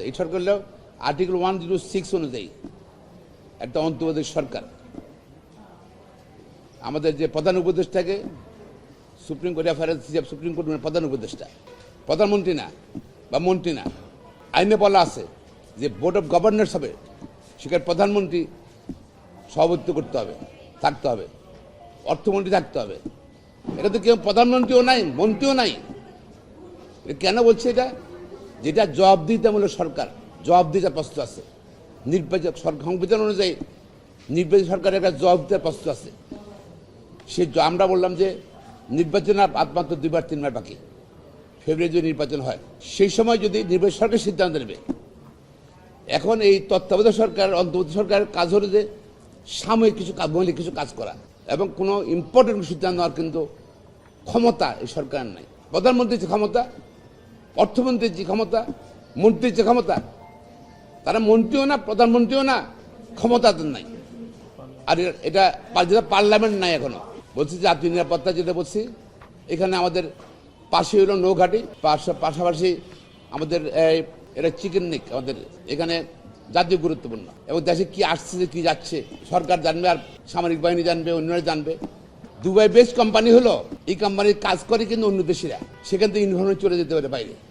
এই সরকার হলো আর্টিকেল 106 অনুযায়ী একটা অন্তর্বর্তী সরকার। আমাদের যে প্রধান উপদেষ্টাকে supreme court affairs supreme court প্রধান উপদেষ্টা, প্রধানমন্ত্রী না বা মন্ত্রী না। আইনে বলা আছে যে বোর্ড অফ গভর্নর্স হবে, সেখানে প্রধানমন্ত্রী সভাপতিত্ব করতে হবে, থাকতে হবে, অর্থমন্ত্রী থাকতে হবে। এটা তো কেউ প্রধানমন্ত্রীও নাই, মন্ত্রীও নাই। কেন বলছে এটা? যেটা জবাবদিহিতামূলক সরকার, জবাবদিহিতার প্রশ্ন আছে। নির্বাচন সংবিধান অনুযায়ী নির্বাচন সরকারের একটা জবাবদিহিতার প্রশ্ন আছে। সে আমরা বললাম যে নির্বাচন আর মাত্র 2-3 মাস বাকি, ফেব্রুয়ারি যদি নির্বাচন হয়, সেই সময় যদি নির্বাচন সরকার সিদ্ধান্ত নেবে। এখন এই তত্ত্বাবধায়ক সরকার, অন্তর্বর্তী সরকারের কাজ হলো যে সাময়িক কিছু কাজ করা, এবং কোনো ইম্পর্টেন্ট সিদ্ধান্ত নেওয়ার কিন্তু ক্ষমতা এই সরকারের নাই। প্রধানমন্ত্রীর যে ক্ষমতা, অর্থমন্ত্রীর যে ক্ষমতা, মন্ত্রীর যে ক্ষমতা, তারা মন্ত্রীও না, প্রধানমন্ত্রীও না, ক্ষমতা নাই। আর এটা যেটা পার্লামেন্ট নাই এখনো। বলছি জাতীয় নিরাপত্তা, যেটা বলছি, এখানে আমাদের পাশে হলো নৌঘাটি, পাশাপাশি আমাদের এটা চিকেন নেক, আমাদের এখানে জাতীয় গুরুত্বপূর্ণ, এবং দেশে কি আসছে কি যাচ্ছে সরকার জানবে, আর সামরিক বাহিনী জানবে, অন্যরা জানবে। দুবাই বেস্ট কোম্পানি হলো, এই কোম্পানির কাজ করে কিন্তু অন্য দেশিরা, সেখান থেকে ইনফরমেশন চলে যেতে পারে বাইরে।